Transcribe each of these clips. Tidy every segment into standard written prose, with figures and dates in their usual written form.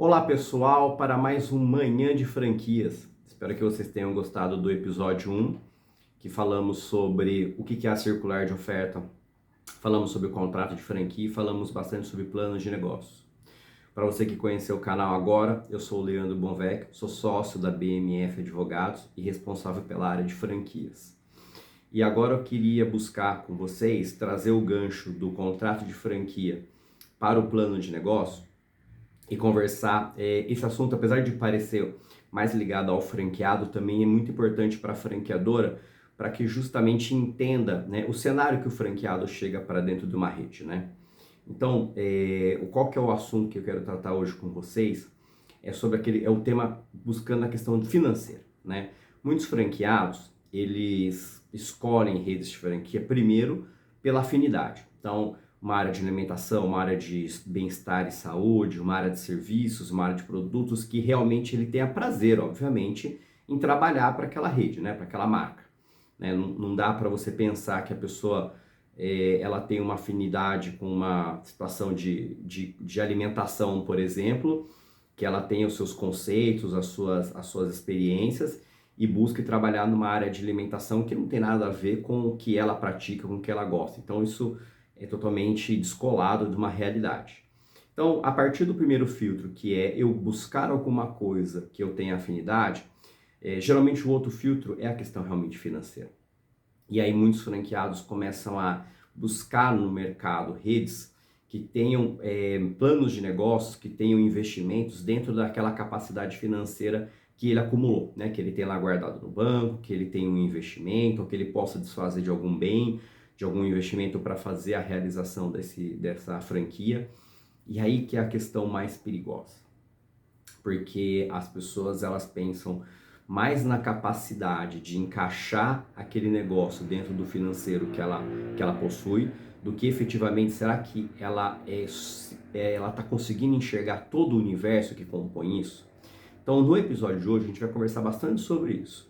Olá pessoal, para mais um Manhã de Franquias. Espero que vocês tenham gostado do episódio 1, que falamos sobre o que é a circular de oferta, falamos sobre o contrato de franquia e falamos bastante sobre planos de negócios. Para você que conheceu o canal agora, eu sou o Leandro Bonvec, sou sócio da BMF Advogados e responsável pela área de franquias. E agora eu queria buscar com vocês trazer o gancho do contrato de franquia para o plano de negócio e conversar. Esse assunto, apesar de parecer mais ligado ao franqueado, também é muito importante para a franqueadora, para que justamente entenda, né, o cenário que o franqueado chega para dentro de uma rede, né? Então, qual que é o assunto que eu quero tratar hoje com vocês? É o tema buscando a questão financeira, né? Muitos franqueados, eles escolhem redes de franquia primeiro pela afinidade. Então, uma área de alimentação, uma área de bem-estar e saúde, uma área de serviços, uma área de produtos que realmente ele tenha prazer, obviamente, em trabalhar para aquela rede, né, para aquela marca. Né? Não dá para você pensar que a pessoa ela tem uma afinidade com uma situação de alimentação, por exemplo, que ela tenha os seus conceitos, as suas experiências e busque trabalhar numa área de alimentação que não tem nada a ver com o que ela pratica, com o que ela gosta. Então isso é totalmente descolado de uma realidade. Então, a partir do primeiro filtro, que é eu buscar alguma coisa que eu tenha afinidade, geralmente o outro filtro é a questão realmente financeira. E aí muitos franqueados começam a buscar no mercado redes que tenham planos de negócios, que tenham investimentos dentro daquela capacidade financeira que ele acumulou, né? Que ele tem lá guardado no banco, que ele tem um investimento, ou que ele possa desfazer de algum bem, de algum investimento para fazer a realização dessa franquia. E aí que é a questão mais perigosa, porque as pessoas elas pensam mais na capacidade de encaixar aquele negócio dentro do financeiro que ela possui, do que efetivamente será que ela está conseguindo enxergar todo o universo que compõe isso. Então, no episódio de hoje, a gente vai conversar bastante sobre isso.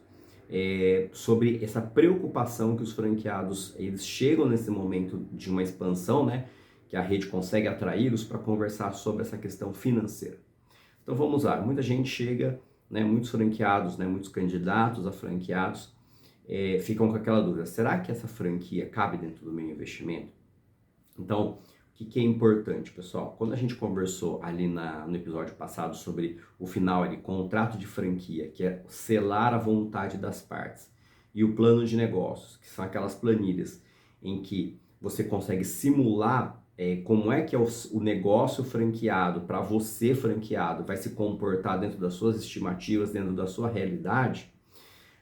Sobre essa preocupação que os franqueados eles chegam nesse momento de uma expansão, né? Que a rede consegue atraí-los para conversar sobre essa questão financeira. Então vamos lá, muita gente chega, né, muitos franqueados, né, muitos candidatos a franqueados ficam com aquela dúvida, será que essa franquia cabe dentro do meu investimento? Então, o que é importante, pessoal? Quando a gente conversou ali no episódio passado sobre o final ali, contrato de franquia, que é selar a vontade das partes, e o plano de negócios, que são aquelas planilhas em que você consegue simular como é que é o negócio franqueado, para você franqueado, vai se comportar dentro das suas estimativas, dentro da sua realidade.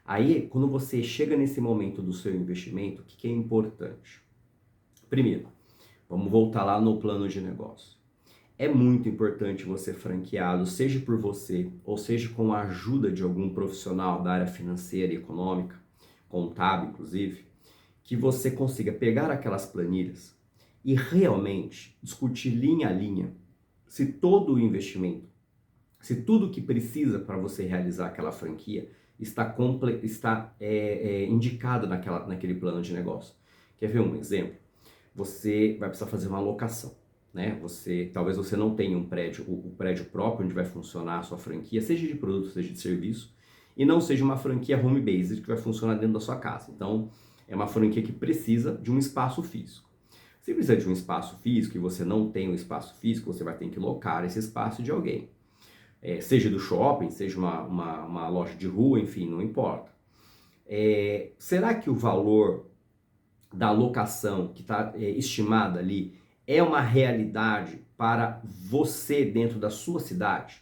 Aí, quando você chega nesse momento do seu investimento, o que é importante? Primeiro, vamos voltar lá no plano de negócio. É muito importante você franqueado, seja por você, ou seja com a ajuda de algum profissional da área financeira e econômica, contábil inclusive, que você consiga pegar aquelas planilhas e realmente discutir linha a linha se todo o investimento, se tudo que precisa para você realizar aquela franquia está indicado naquele plano de negócio. Quer ver um exemplo? Você vai precisar fazer uma locação, né? Talvez você não tenha um prédio, o prédio próprio onde vai funcionar a sua franquia, seja de produto, seja de serviço, e não seja uma franquia home-based que vai funcionar dentro da sua casa. Então, é uma franquia que precisa de um espaço físico. Se precisa de um espaço físico e você não tem um espaço físico, você vai ter que locar esse espaço de alguém. Seja do shopping, seja uma loja de rua, enfim, não importa. Será que o valor da locação que está estimada ali é uma realidade para você dentro da sua cidade?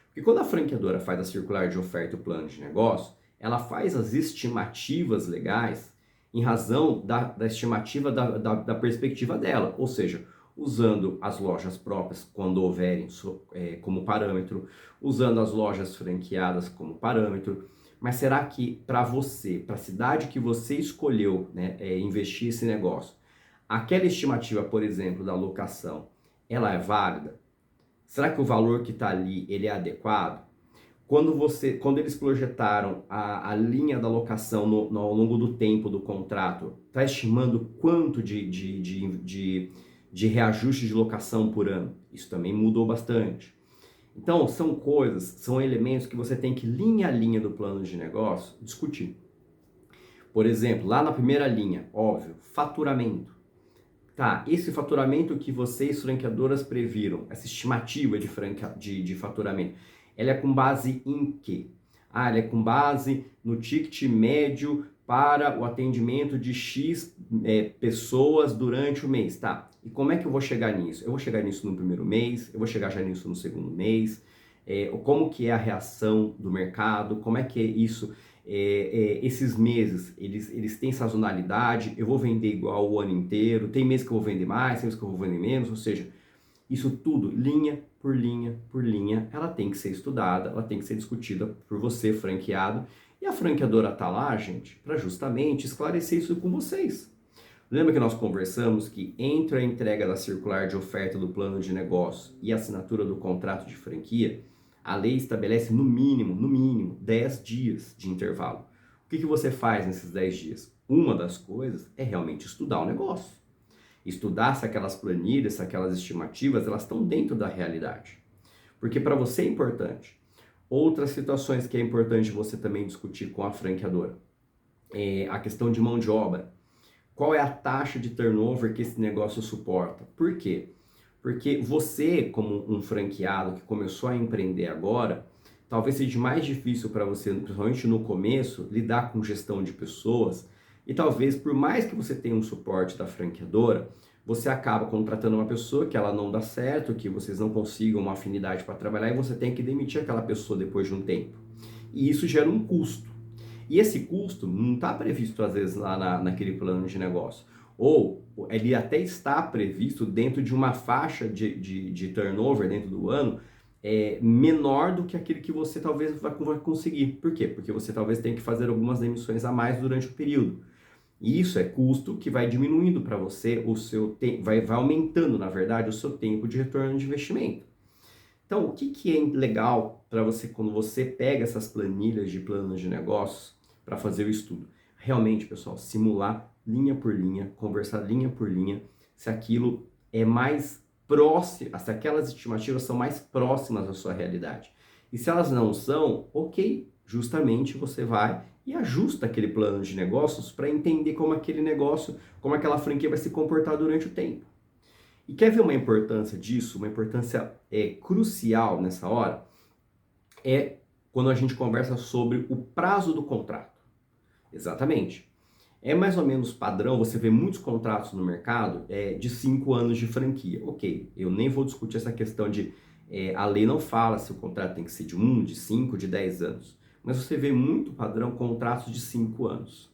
Porque quando a franqueadora faz a circular de oferta e o plano de negócio, ela faz as estimativas legais em razão da estimativa da perspectiva dela, ou seja, usando as lojas próprias quando houverem como parâmetro, usando as lojas franqueadas como parâmetro. Mas será que para você, para a cidade que você escolheu, né, investir esse negócio, aquela estimativa, por exemplo, da locação, ela é válida? Será que o valor que está ali ele é adequado? Quando eles projetaram a linha da locação ao longo do tempo do contrato, está estimando quanto de reajuste de locação por ano? Isso também mudou bastante. Então, são coisas, são elementos que você tem que, linha a linha do plano de negócio, discutir. Por exemplo, lá na primeira linha, óbvio, faturamento. Tá, esse faturamento que vocês, franqueadoras, previram, essa estimativa de faturamento, ela é com base em quê? Ah, ela é com base no ticket médio para o atendimento de X pessoas durante o mês, tá? E como é que eu vou chegar nisso? Eu vou chegar nisso no primeiro mês, eu vou chegar já nisso no segundo mês, como que é a reação do mercado, como é que é isso... esses meses, eles têm sazonalidade, eu vou vender igual o ano inteiro, tem mês que eu vou vender mais, tem mês que eu vou vender menos, ou seja, isso tudo, linha por linha, ela tem que ser estudada, ela tem que ser discutida por você, franqueado, e a franqueadora tá lá, gente, para justamente esclarecer isso com vocês. Lembra que nós conversamos que entre a entrega da circular de oferta do plano de negócio e a assinatura do contrato de franquia, a lei estabelece no mínimo, 10 dias de intervalo. O que você faz nesses 10 dias? Uma das coisas é realmente estudar o negócio. Estudar se aquelas planilhas, se aquelas estimativas, elas estão dentro da realidade. Porque para você é importante. Outras situações que é importante você também discutir com a franqueadora. A questão de mão de obra. Qual é a taxa de turnover que esse negócio suporta? Por quê? Porque você, como um franqueado que começou a empreender agora, talvez seja mais difícil para você, principalmente no começo, lidar com gestão de pessoas e talvez, por mais que você tenha um suporte da franqueadora, você acaba contratando uma pessoa que ela não dá certo, que vocês não consigam uma afinidade para trabalhar e você tem que demitir aquela pessoa depois de um tempo. E isso gera um custo. E esse custo não está previsto, às vezes, lá naquele plano de negócio. Ou ele até está previsto dentro de uma faixa de turnover dentro do ano menor do que aquele que você talvez vai conseguir. Por quê? Porque você talvez tenha que fazer algumas demissões a mais durante o período. E isso é custo que vai diminuindo para você, o seu tempo, vai aumentando, na verdade, o seu tempo de retorno de investimento. Então, o que é legal para você quando você pega essas planilhas de planos de negócios para fazer o estudo? Realmente, pessoal, simular linha por linha, conversar linha por linha, se aquilo é mais próximo, se aquelas estimativas são mais próximas da sua realidade. E se elas não são, ok, justamente você vai e ajusta aquele plano de negócios para entender como aquele negócio, como aquela franquia vai se comportar durante o tempo. E quer ver uma importância disso, uma importância crucial nessa hora? É quando a gente conversa sobre o prazo do contrato. Exatamente. É mais ou menos padrão, você vê muitos contratos no mercado de 5 anos de franquia. Ok, eu nem vou discutir essa questão de... a lei não fala se o contrato tem que ser de 1, de 5, de 10 anos. Mas você vê muito padrão contratos de 5 anos.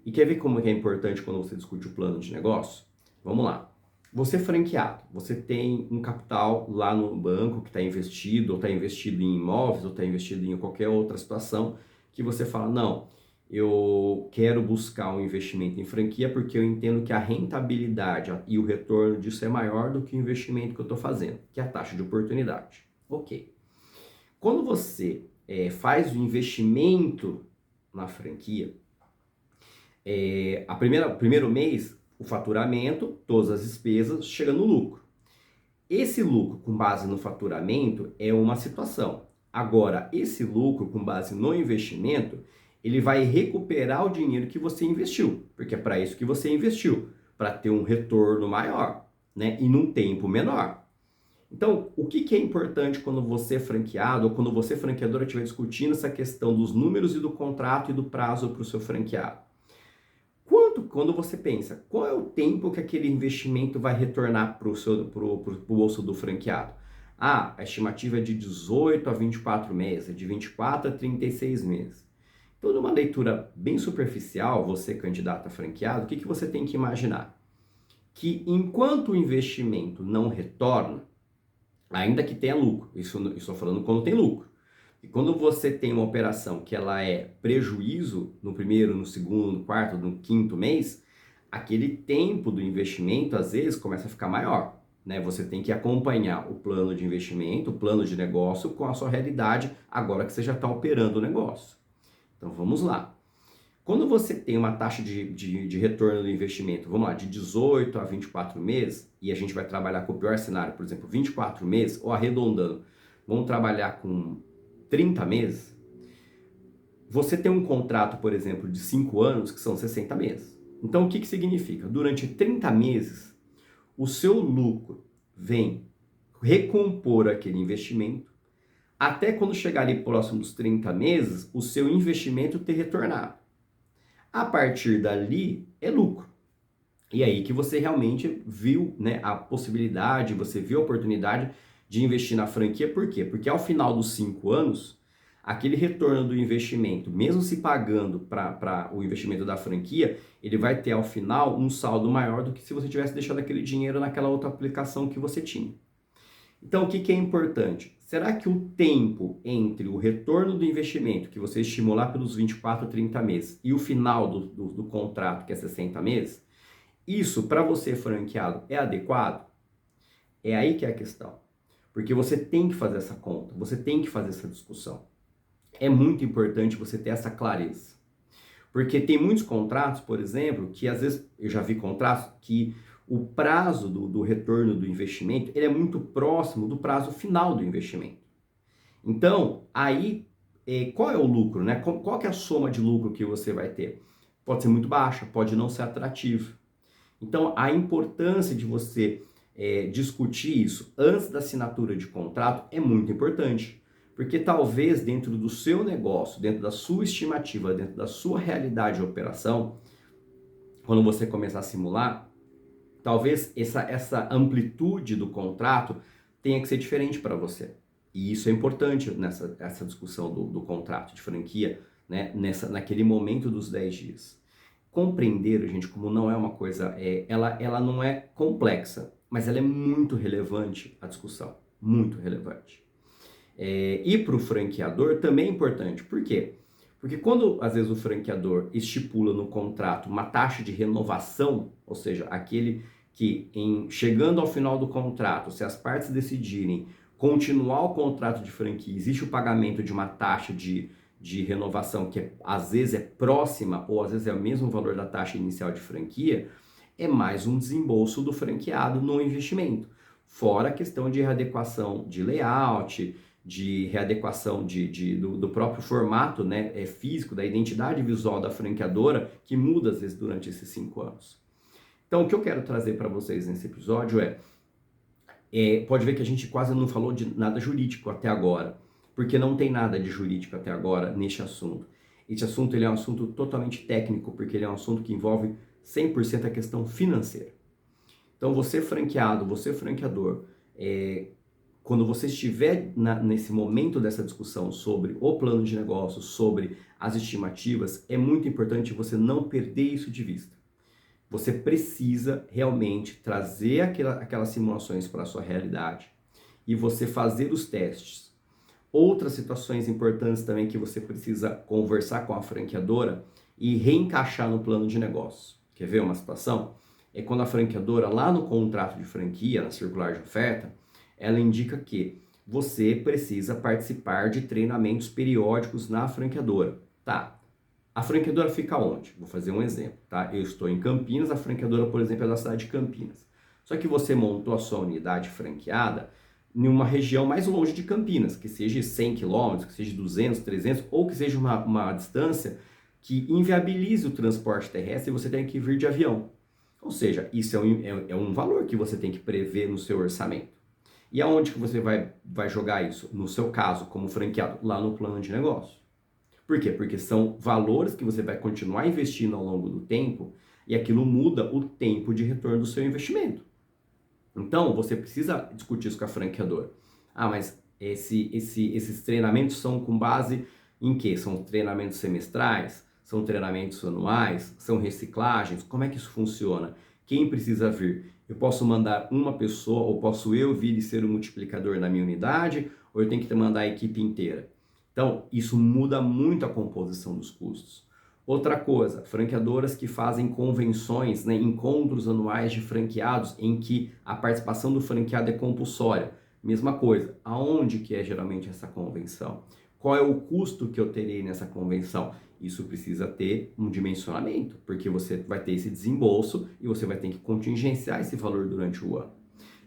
E quer ver como é importante quando você discute o plano de negócio? Vamos lá. Você é franqueado, você tem um capital lá no banco que está investido, ou está investido em imóveis, ou está investido em qualquer outra situação, que você fala, não, eu quero buscar um investimento em franquia porque eu entendo que a rentabilidade e o retorno disso é maior do que o investimento que eu estou fazendo, que é a taxa de oportunidade. Ok. Quando você faz o investimento na franquia, primeiro mês, o faturamento, todas as despesas, chega no lucro. Esse lucro com base no faturamento é uma situação. Agora, esse lucro com base no investimento, ele vai recuperar o dinheiro que você investiu, porque é para isso que você investiu, para ter um retorno maior, né? E num tempo menor. Então, o que é importante quando você é franqueado ou quando você franqueadora estiver discutindo essa questão dos números e do contrato e do prazo para o seu franqueado? Quando você pensa, qual é o tempo que aquele investimento vai retornar para o bolso do franqueado? Ah, a estimativa é de 18 a 24 meses, de 24 a 36 meses. Então, numa leitura bem superficial, você candidato a franqueado, o que você tem que imaginar? Que enquanto o investimento não retorna, ainda que tenha lucro, isso estou falando quando tem lucro, e quando você tem uma operação que ela é prejuízo no primeiro, no segundo, no quarto, no quinto mês, aquele tempo do investimento às vezes começa a ficar maior, né? Você tem que acompanhar o plano de investimento, o plano de negócio com a sua realidade agora que você já está operando o negócio. Então vamos lá. Quando você tem uma taxa de retorno do investimento, vamos lá, de 18 a 24 meses, e a gente vai trabalhar com o pior cenário, por exemplo, 24 meses, ou arredondando, vão trabalhar com 30 meses, você tem um contrato, por exemplo, de 5 anos, que são 60 meses. Então, o que significa? Durante 30 meses, o seu lucro vem recompor aquele investimento, até quando chegar ali próximo dos 30 meses, o seu investimento ter retornado. A partir dali, é lucro. E aí que você realmente viu, né, a possibilidade, você viu a oportunidade de investir na franquia. Por quê? Porque ao final dos 5 anos, aquele retorno do investimento, mesmo se pagando para o investimento da franquia, ele vai ter ao final um saldo maior do que se você tivesse deixado aquele dinheiro naquela outra aplicação que você tinha. Então, o que é importante? Será que o tempo entre o retorno do investimento, que você estimular pelos 24, 30 meses, e o final do contrato, que é 60 meses, isso, para você franqueado, é adequado? É aí que é a questão. Porque você tem que fazer essa conta, você tem que fazer essa discussão. É muito importante você ter essa clareza. Porque tem muitos contratos, por exemplo, que às vezes, eu já vi contratos que o prazo do retorno do investimento, ele é muito próximo do prazo final do investimento. Então, aí, qual é o lucro, né? Qual que é a soma de lucro que você vai ter? Pode ser muito baixa, pode não ser atrativo. Então, a importância de você discutir isso antes da assinatura de contrato é muito importante. Porque talvez dentro do seu negócio, dentro da sua estimativa, dentro da sua realidade de operação, quando você começar a simular, talvez essa amplitude do contrato tenha que ser diferente para você. E isso é importante essa discussão do contrato de franquia, né? Naquele momento dos 10 dias. Compreender, gente, como não é uma coisa, ela não é complexa, mas ela é muito relevante, a discussão, muito relevante. E para o franqueador também é importante. Por quê? Porque quando, às vezes, o franqueador estipula no contrato uma taxa de renovação, ou seja, aquele que, chegando ao final do contrato, se as partes decidirem continuar o contrato de franquia, existe o pagamento de uma taxa de renovação que às vezes é próxima ou às vezes é o mesmo valor da taxa inicial de franquia, é mais um desembolso do franqueado no investimento. Fora a questão de readequação de layout, de readequação do próprio formato, né, físico, da identidade visual da franqueadora, que muda às vezes durante esses 5 anos. Então, o que eu quero trazer para vocês nesse episódio pode ver que a gente quase não falou de nada jurídico até agora, porque não tem nada de jurídico até agora neste assunto. Esse assunto ele é um assunto totalmente técnico, porque ele é um assunto que envolve 100% a questão financeira. Então, você franqueado, você franqueador, quando você estiver nesse momento dessa discussão sobre o plano de negócio, sobre as estimativas, é muito importante você não perder isso de vista. Você precisa realmente trazer aquelas simulações para a sua realidade e você fazer os testes. Outras situações importantes também que você precisa conversar com a franqueadora e reencaixar no plano de negócio. Quer ver uma situação? É quando a franqueadora, lá no contrato de franquia, na circular de oferta, ela indica que você precisa participar de treinamentos periódicos na franqueadora. Tá, a franqueadora fica onde? Vou fazer um exemplo, tá? Eu estou em Campinas, a franqueadora, por exemplo, é da cidade de Campinas. Só que você montou a sua unidade franqueada em uma região mais longe de Campinas, que seja 100 km, que seja 200, 300, ou que seja uma distância que inviabilize o transporte terrestre e você tem que vir de avião. Ou seja, isso é um valor que você tem que prever no seu orçamento. E aonde que você vai jogar isso? No seu caso, como franqueado, lá no plano de negócio. Por quê? Porque são valores que você vai continuar investindo ao longo do tempo e aquilo muda o tempo de retorno do seu investimento. Então, você precisa discutir isso com a franqueadora. Ah, mas esses treinamentos são com base em quê? São treinamentos semestrais? São treinamentos anuais? São reciclagens? Como é que isso funciona? Quem precisa vir? Eu posso mandar uma pessoa ou posso eu vir e ser o multiplicador na minha unidade? Ou eu tenho que mandar a equipe inteira? Então, isso muda muito a composição dos custos. Outra coisa, franqueadoras que fazem convenções, né, encontros anuais de franqueados em que a participação do franqueado é compulsória. Mesma coisa, aonde que é geralmente essa convenção? Qual é o custo que eu terei nessa convenção? Isso precisa ter um dimensionamento, porque você vai ter esse desembolso e você vai ter que contingenciar esse valor durante o ano.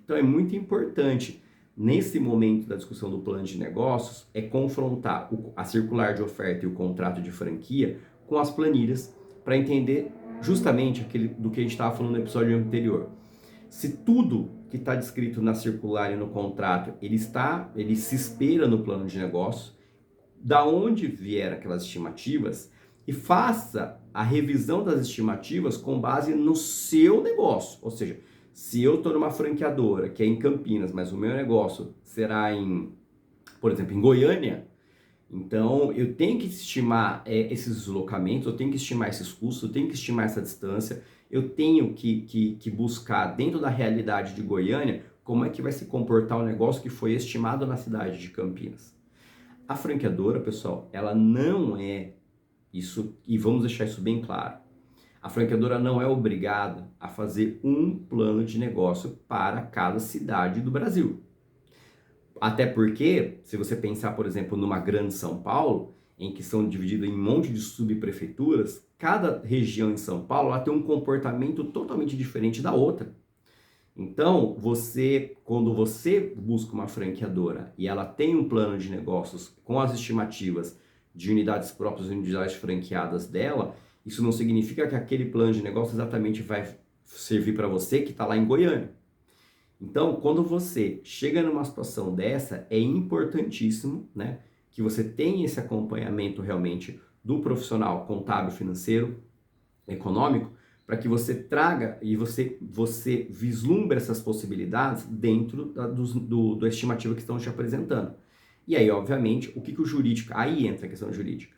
Então é muito importante nesse momento da discussão do plano de negócios, é confrontar a circular de oferta e o contrato de franquia com as planilhas para entender justamente do que a gente estava falando no episódio anterior. Se tudo que está descrito na circular e no contrato, ele se espelha no plano de negócio, da onde vieram aquelas estimativas, e faça a revisão das estimativas com base no seu negócio. Ou seja, se eu estou numa franqueadora que é em Campinas, mas o meu negócio será por exemplo, em Goiânia, então eu tenho que estimar esses deslocamentos, eu tenho que estimar esses custos, eu tenho que estimar essa distância, eu tenho que buscar dentro da realidade de Goiânia como é que vai se comportar o negócio que foi estimado na cidade de Campinas. A franqueadora, pessoal, ela não é isso, e vamos deixar isso bem claro. A franqueadora não é obrigada a fazer um plano de negócio para cada cidade do Brasil. Até porque, se você pensar, por exemplo, numa grande São Paulo, em que são divididas em um monte de subprefeituras, cada região em São Paulo ela tem um comportamento totalmente diferente da outra. Então, quando você busca uma franqueadora e ela tem um plano de negócios com as estimativas de unidades próprias e unidades franqueadas dela, isso não significa que aquele plano de negócio exatamente vai servir para você que está lá em Goiânia. Então, quando você chega numa situação dessa, é importantíssimo, né, que você tenha esse acompanhamento realmente do profissional contábil, financeiro, econômico, para que você traga e você vislumbre essas possibilidades dentro da estimativa que estão te apresentando. E aí, obviamente, o que o jurídico... Aí entra a questão jurídica.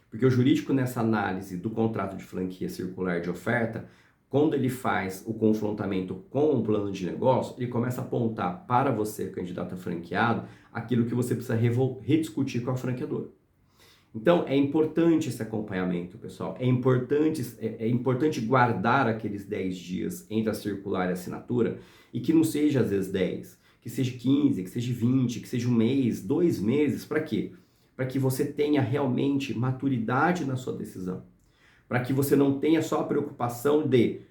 Porque o jurídico, nessa análise do contrato de franquia circular de oferta, quando ele faz o confrontamento com um plano de negócio, ele começa a apontar para você, candidato a franqueado, aquilo que você precisa rediscutir com a franqueadora. Então, é importante esse acompanhamento, pessoal. É importante guardar aqueles 10 dias entre a circular e a assinatura, e que não seja, às vezes, 10, que seja 15, que seja 20, que seja um mês, 2 meses. Para quê? Para que você tenha realmente maturidade na sua decisão. Para que você não tenha só a preocupação de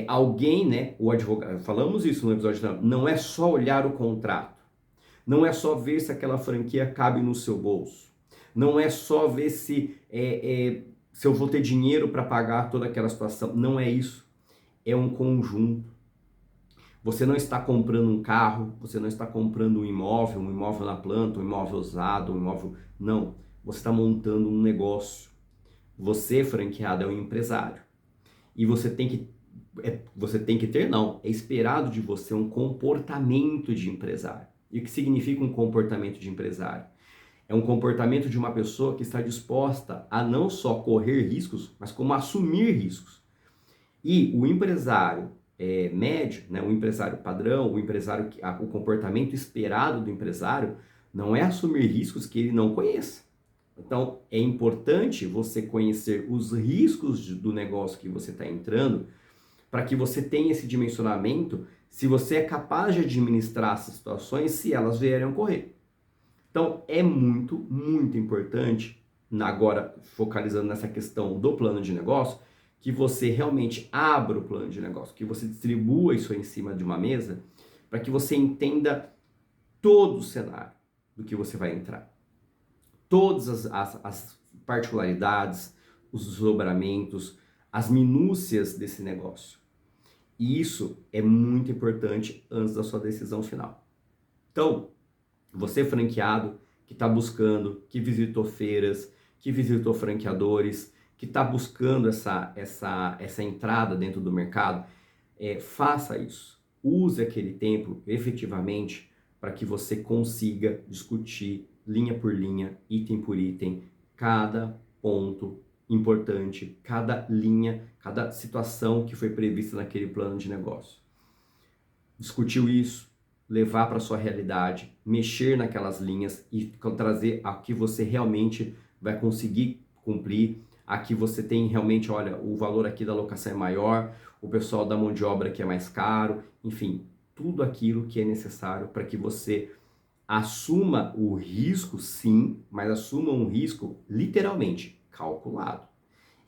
alguém, né, o advogado, falamos isso no episódio anterior, não é só olhar o contrato, não é só ver se aquela franquia cabe no seu bolso, não é só ver se eu vou ter dinheiro para pagar toda aquela situação, não é isso, é um conjunto. Você não está comprando um carro, você não está comprando um imóvel na planta, um imóvel usado, um imóvel... Não, você está montando um negócio. Você, franqueado, é um empresário. E você tem que ter, não, é esperado de você um comportamento de empresário. E o que significa um comportamento de empresário? É um comportamento de uma pessoa que está disposta a não só correr riscos, mas como assumir riscos. E o empresário médio, né, o empresário padrão, o comportamento esperado do empresário não é assumir riscos que ele não conheça. Então, é importante você conhecer os riscos do negócio que você está entrando para que você tenha esse dimensionamento se você é capaz de administrar essas situações se elas vierem a ocorrer. Então, é muito, muito importante, agora focalizando nessa questão do plano de negócio, que você realmente abra o plano de negócio, que você distribua isso em cima de uma mesa, para que você entenda todo o cenário do que você vai entrar. Todas as particularidades, os desdobramentos, as minúcias desse negócio. E isso é muito importante antes da sua decisão final. Então, você franqueado, que está buscando, que visitou feiras, que visitou franqueadores, que está buscando essa entrada dentro do mercado, faça isso. Use aquele tempo efetivamente para que você consiga discutir linha por linha, item por item, cada ponto importante, cada linha, cada situação que foi prevista naquele plano de negócio. Discutiu isso, levar para a sua realidade, mexer naquelas linhas e trazer a que você realmente vai conseguir cumprir, a que você tem realmente, olha, o valor aqui da locação é maior, o pessoal da mão de obra aqui é mais caro, enfim, tudo aquilo que é necessário para que você assuma o risco, sim, mas assuma um risco literalmente calculado.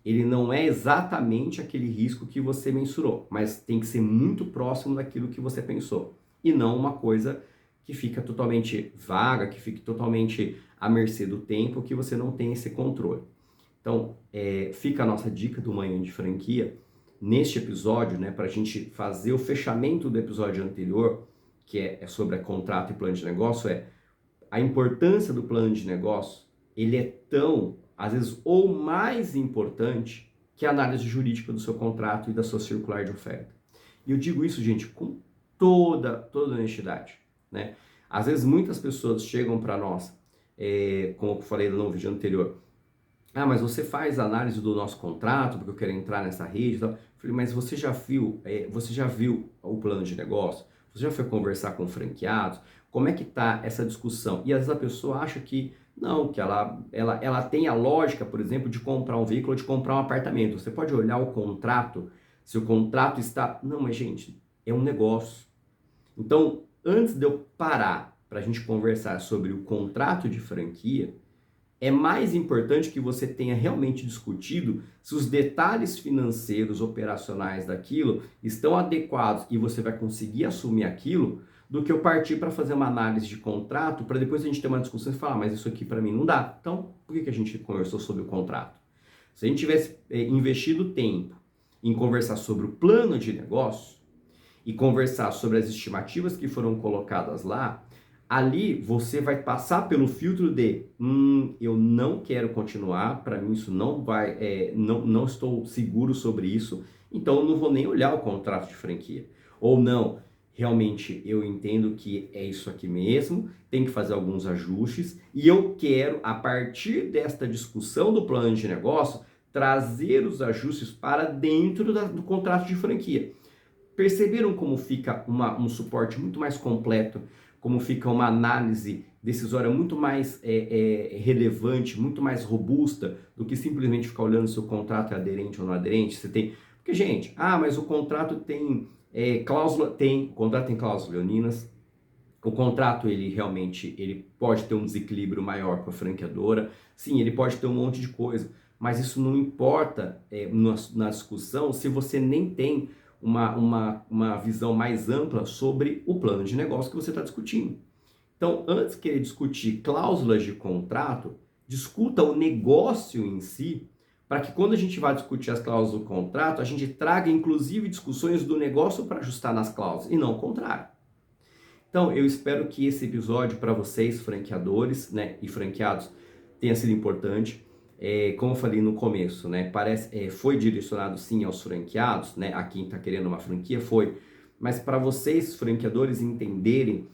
Ele não é exatamente aquele risco que você mensurou, mas tem que ser muito próximo daquilo que você pensou. E não uma coisa que fica totalmente vaga, que fique totalmente à mercê do tempo, que você não tem esse controle. Então, fica a nossa dica do Manhã de Franquia neste episódio, né, para a gente fazer o fechamento do episódio anterior, que é sobre contrato e plano de negócio, a importância do plano de negócio, ele é tão, às vezes, ou mais importante que a análise jurídica do seu contrato e da sua circular de oferta. E eu digo isso, gente, com toda honestidade, né? Às vezes muitas pessoas chegam para nós, como eu falei no vídeo anterior, mas você faz a análise do nosso contrato, porque eu quero entrar nessa rede e tal. Eu falei, mas você já viu o plano de negócio? Você já foi conversar com franqueados? Como é que tá essa discussão? E às vezes a pessoa acha que não, que ela tem a lógica, por exemplo, de comprar um veículo ou de comprar um apartamento. Você pode olhar o contrato, se o contrato está... Não, mas gente, é um negócio. Então, antes de eu parar para a gente conversar sobre o contrato de franquia, é mais importante que você tenha realmente discutido se os detalhes financeiros, operacionais daquilo estão adequados e você vai conseguir assumir aquilo, do que eu partir para fazer uma análise de contrato para depois a gente ter uma discussão e falar, mas isso aqui para mim não dá. Então, por que a gente conversou sobre o contrato? Se a gente tivesse investido tempo em conversar sobre o plano de negócio e conversar sobre as estimativas que foram colocadas lá, ali você vai passar pelo filtro de eu não quero continuar, para mim isso não vai, não estou seguro sobre isso, então eu não vou nem olhar o contrato de franquia. Ou não, realmente eu entendo que é isso aqui mesmo, tem que fazer alguns ajustes e eu quero, a partir desta discussão do plano de negócio, trazer os ajustes para dentro do contrato de franquia. Perceberam como fica um suporte muito mais completo, como fica uma análise decisória muito mais relevante, muito mais robusta do que simplesmente ficar olhando se o contrato é aderente ou não aderente? Você tem... Porque, gente, mas o contrato tem cláusula... o contrato tem cláusulas leoninas, o contrato ele realmente pode ter um desequilíbrio maior com a franqueadora, sim, ele pode ter um monte de coisa, mas isso não importa na discussão se você nem tem uma visão mais ampla sobre o plano de negócio que você está discutindo. Então, antes de querer discutir cláusulas de contrato, discuta o negócio em si, para que quando a gente vai discutir as cláusulas do contrato, a gente traga inclusive discussões do negócio para ajustar nas cláusulas, e não o contrário. Então, eu espero que esse episódio para vocês, franqueadores, né, e franqueados, tenha sido importante. Como eu falei no começo, né, foi direcionado sim aos franqueados, né, a quem está querendo uma franquia foi, mas para vocês, franqueadores, entenderem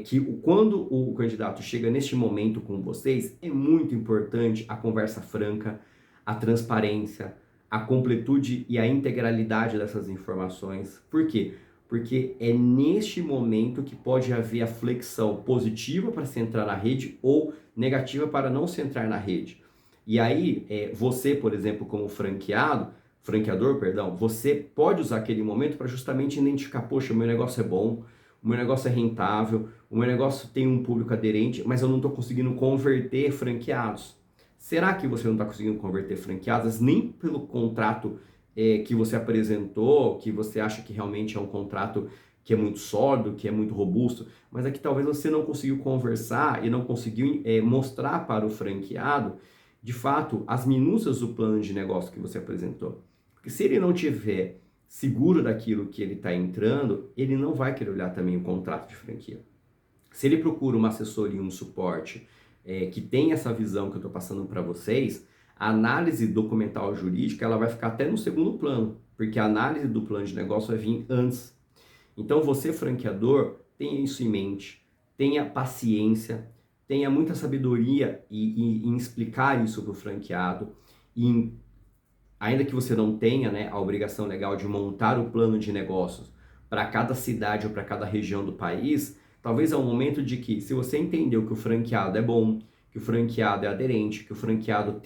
que quando o candidato chega neste momento com vocês, é muito importante a conversa franca, a transparência, a completude e a integralidade dessas informações. Por quê? Porque é neste momento que pode haver a flexão positiva para se entrar na rede ou negativa para não se entrar na rede. E aí, você, por exemplo, como franqueador, você pode usar aquele momento para justamente identificar, poxa, o meu negócio é bom, o meu negócio é rentável, o meu negócio tem um público aderente, mas eu não estou conseguindo converter franqueados. Será que você não está conseguindo converter franqueados nem pelo contrato que você apresentou, que você acha que realmente é um contrato que é muito sólido, que é muito robusto, mas é que talvez você não conseguiu conversar e não conseguiu mostrar para o franqueado, de fato, as minúcias do plano de negócio que você apresentou. Porque se ele não tiver seguro daquilo que ele está entrando, ele não vai querer olhar também o contrato de franquia. Se ele procura uma assessoria, um suporte que tem essa visão que eu estou passando para vocês, a análise documental jurídica ela vai ficar até no segundo plano, porque a análise do plano de negócio vai vir antes. Então você, franqueador, tenha isso em mente, tenha paciência, tenha muita sabedoria em explicar isso para o franqueado, ainda que você não tenha, né, a obrigação legal de montar o plano de negócios para cada cidade ou para cada região do país, talvez é um momento de que, se você entendeu que o franqueado é bom, que o franqueado é aderente, que o franqueado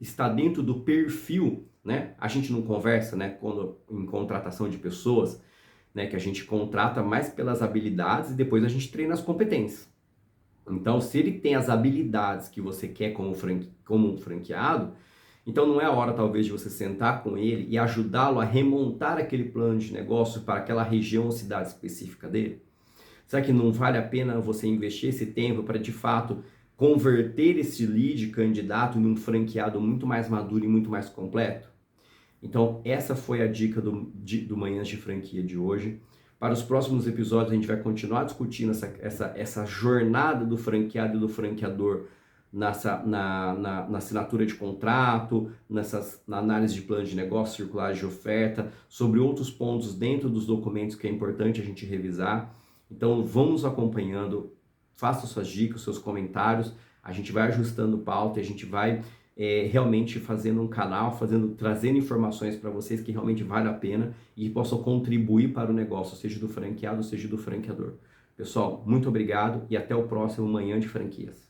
está dentro do perfil, né? A gente não conversa, né, quando em contratação de pessoas, né, que a gente contrata mais pelas habilidades e depois a gente treina as competências. Então, se ele tem as habilidades que você quer como um franqueado, então não é a hora talvez de você sentar com ele e ajudá-lo a remontar aquele plano de negócio para aquela região ou cidade específica dele? Será que não vale a pena você investir esse tempo para, de fato, converter esse lead candidato em um franqueado muito mais maduro e muito mais completo? Então, essa foi a dica do Manhãs de Franquia de hoje. Para os próximos episódios, a gente vai continuar discutindo essa jornada do franqueado e do franqueador na assinatura de contrato, na análise de plano de negócio, circulagem de oferta, sobre outros pontos dentro dos documentos que é importante a gente revisar. Então, vamos acompanhando, faça suas dicas, seus comentários, a gente vai ajustando pauta e a gente vai realmente fazendo um canal, trazendo informações para vocês que realmente vale a pena e possam contribuir para o negócio, seja do franqueado, seja do franqueador. Pessoal, muito obrigado e até o próximo Manhã de Franquias.